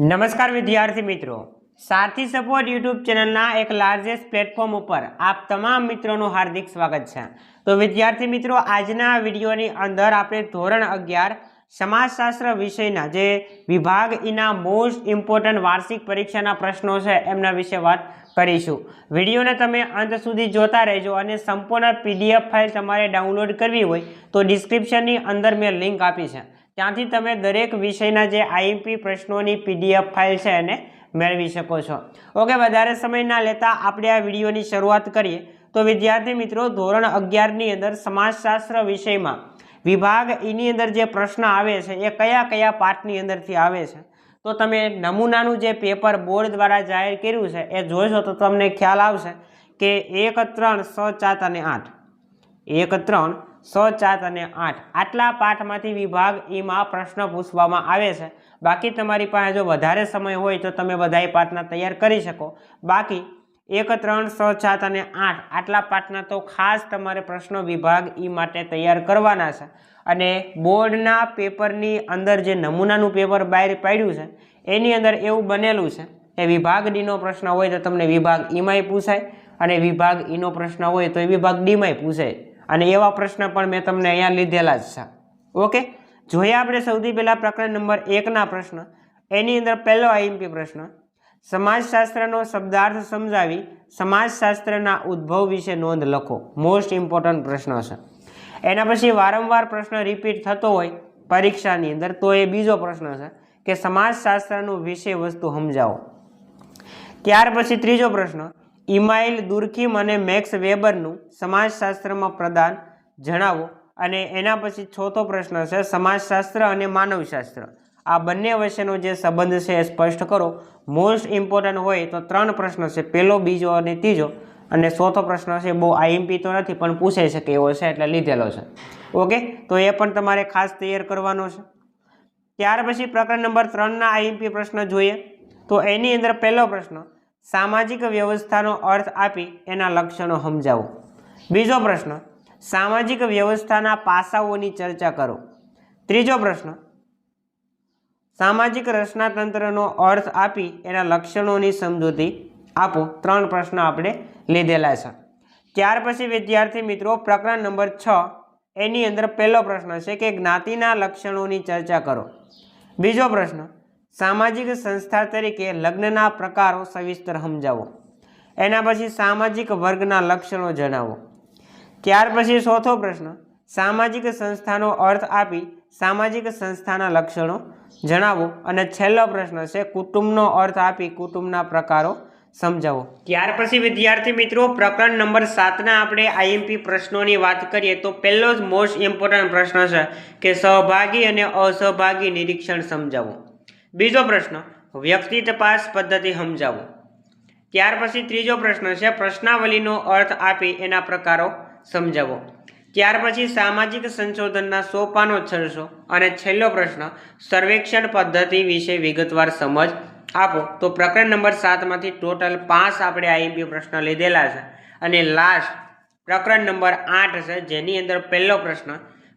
નમસ્કાર વિદ્યાર્થી મિત્રો, સારથી સપોર્ટ યુટ્યુબ ચેનલના એક લાર્જેસ્ટ પ્લેટફોર્મ ઉપર આપ તમામ મિત્રોનું હાર્દિક સ્વાગત છે। તો વિદ્યાર્થી મિત્રો, આજના વિડીયોની અંદર આપણે ધોરણ 11 સમાજશાસ્ત્ર વિષયના જે વિભાગ ઈના મોસ્ટ ઇમ્પોર્ટન્ટ વાર્ષિક પરીક્ષાના પ્રશ્નો છે એમના વિશે વાત કરીશું। વિડીયોને તમે અંત સુધી જોતા રહેજો અને સંપૂર્ણ PDF ફાઇલ તમારે ડાઉનલોડ કરવી હોય તો ડિસ્ક્રિપ્શનની અંદર મેં લિંક આપી છે, ત્યાંથી તમે દરેક વિષયના જે IMP પ્રશ્નોની PDF ફાઇલ છે એને મેળવી શકો છો। ઓકે, વધારે સમય ના લેતા આપણે આ વિડીયોની શરૂઆત કરીએ। તો વિદ્યાર્થી મિત્રો, ધોરણ 11ની અંદર સમાજશાસ્ત્ર વિષયમાં વિભાગ ઈની અંદર જે પ્રશ્ન આવે છે એ કયા કયા પાઠની અંદરથી આવે છે તો તમે નમૂનાનું જે પેપર બોર્ડ દ્વારા જાહેર કર્યું છે એ જોશો તો તમને ખ્યાલ આવશે કે 1, 3, 6, 4 અને 8 1, 3, 6, 4 અને 8 આટલા પાઠમાંથી વિભાગ ઈમાં પ્રશ્ન પૂછવામાં આવે છે। બાકી તમારી પાસે જો વધારે સમય હોય તો તમે બધાય પાઠના તૈયાર કરી શકો। બાકી 1, 3, 6, 7 અને 8 આટલા પાઠના તો ખાસ તમારે પ્રશ્નો વિભાગ ઈ માટે તૈયાર કરવાના છે। અને બોર્ડના પેપરની અંદર જે નમૂનાનું પેપર બહાર પાડ્યું છે એની અંદર એવું બનેલું છે કે વિભાગ ડીનો પ્રશ્ન હોય તો તમને વિભાગ ઈમાંય પૂછાય અને વિભાગ ઈનો પ્રશ્ન હોય તો એ વિભાગ ડીમાંય પૂછાય, અને એવા પ્રશ્ન પણ મેં તમને અહીંયા લીધેલા જ છે। ઓકે, જોઈએ આપણે સૌથી પહેલા પ્રકરણ નંબર 1ના પ્રશ્ન। એની અંદર પહેલો IMP પ્રશ્ન, સમાજશાસ્ત્રનો શબ્દાર્થ સમજાવી સમાજશાસ્ત્રના ઉદ્ભવ વિશે નોંધ લખો। મોસ્ટ ઇમ્પોર્ટન્ટ પ્રશ્ન છે। એના પછી વારંવાર પ્રશ્ન રિપીટ થતો હોય પરીક્ષાની અંદર તો એ બીજો પ્રશ્ન છે કે સમાજશાસ્ત્રનું વિષય વસ્તુ સમજાવો। ત્યાર પછી ત્રીજો પ્રશ્ન, ઇમાઇલ દુર્કીમ અને મેક્સ વેબરનું સમાજશાસ્ત્રમાં પ્રદાન જણાવો। અને એના પછી ચોથો પ્રશ્ન છે, સમાજશાસ્ત્ર અને માનવશાસ્ત્ર આ બંને વચ્ચેનો જે સંબંધ છે એ સ્પષ્ટ કરો। મોસ્ટ ઇમ્પોર્ટન્ટ હોય તો 3 પ્રશ્ન છે, પહેલો, બીજો અને ત્રીજો, અને ચોથો પ્રશ્ન છે બહુ IMP તો નથી પણ પૂછાઈ શકે એવો છે એટલે લીધેલો છે। ઓકે, તો એ પણ તમારે ખાસ તૈયાર કરવાનો છે। ત્યાર પછી પ્રકરણ નંબર 3ના IMP પ્રશ્ન જોઈએ તો એની અંદર પહેલો પ્રશ્ન, સામાજિક વ્યવસ્થાનો અર્થ આપી એના લક્ષણો સમજાવો। બીજો પ્રશ્ન, સામાજિક વ્યવસ્થાના પાસાઓની ચર્ચા કરો। ત્રીજો પ્રશ્ન, સામાજિક રચનાતંત્રનો અર્થ આપી એના લક્ષણોની સમજૂતી આપો। 3 પ્રશ્ન આપણે લીધેલા છે। ત્યાર પછી વિદ્યાર્થી મિત્રો, પ્રકરણ નંબર 6 એની અંદર પહેલો પ્રશ્ન છે કે જ્ઞાતિના લક્ષણોની ચર્ચા કરો। બીજો પ્રશ્ન, સામાજિક સંસ્થા તરીકે લગ્નના પ્રકારો સવિસ્તર સમજાવો। એના પછી સામાજિક વર્ગના લક્ષણો જણાવો। ત્યાર પછી ચોથો પ્રશ્ન, સામાજિક સંસ્થાનો અર્થ આપી સામાજિક સંસ્થાના લક્ષણો જણાવો। અને છેલ્લો પ્રશ્ન છે, કુટુંબનો અર્થ આપી કુટુંબના પ્રકારો સમજાવો। ત્યાર પછી વિદ્યાર્થી મિત્રો, પ્રકરણ નંબર 7ના આપણે IMP પ્રશ્નોની વાત કરીએ તો પહેલો જ મોસ્ટ ઇમ્પોર્ટન્ટ પ્રશ્ન છે કે સહભાગી અને અસહભાગી નિરીક્ષણ સમજાવો। બીજો પ્રશ્ન, વ્યક્તિ તપાસ પદ્ધતિ સમજાવો। ત્યાર પછી ત્રીજો પ્રશ્ન છે, પ્રશ્નાવલીનો અર્થ આપી એના પ્રકારો સમજાવો। ત્યાર પછી સામાજિક સંશોધનના સોપાનો છરશો, અને છેલ્લો પ્રશ્ન, સર્વેક્ષણ પદ્ધતિ વિશે વિગતવાર સમજ આપો। તો પ્રકરણ નંબર 7માંથી ટોટલ 5 આપણે IMP પ્રશ્ન લીધેલા છે। અને લાસ્ટ પ્રકરણ નંબર 8 છે, જેની અંદર પહેલો પ્રશ્ન,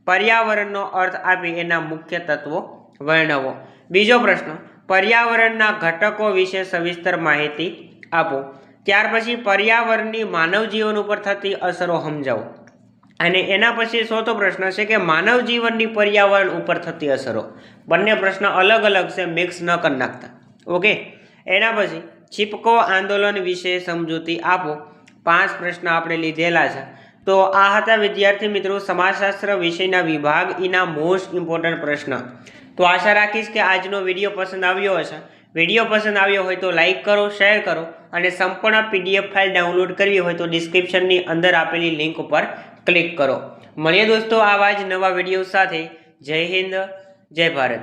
પર્યાવરણનો અર્થ આપી એના મુખ્ય તત્વો વર્ણવો। બીજો પ્રશ્ન, પર્યાવરણના ઘટકો વિશે સવિસ્તર માહિતી આપો। ત્યાર પછી પર્યાવરણની માનવ જીવન ઉપર થતી અસરો સમજાવો। અને એના પછી ચોથો પ્રશ્ન છે કે માનવ જીવનની પર્યાવરણ ઉપર થતી અસરો। બંને પ્રશ્ન અલગ અલગ છે, મિક્સ ન કરી નાખતા। ઓકે, એના પછી ચિપકો આંદોલન વિશે સમજૂતી આપો। 5 પ્રશ્ન આપણે લીધેલા છે। તો આ હતા વિદ્યાર્થી મિત્રો સમાજશાસ્ત્ર વિષયના વિભાગ ઈના મોસ્ટ ઇમ્પોર્ટન્ટ પ્રશ્ન। તો આશા રાખીશ કે આજનો વિડીયો પસંદ આવ્યો હશે। વિડીયો પસંદ આવ્યો હોય તો લાઇક કરો, શેર કરો, અને સંપૂર્ણ PDF ફાઇલ ડાઉનલોડ કરવી હોય તો ડિસ્ક્રિપ્શનની અંદર આપેલી લિંક ઉપર ક્લિક કરો। મળીએ દોસ્તો આવા જ નવા વિડીયો સાથે। જય હિન્દ, જય ભારત।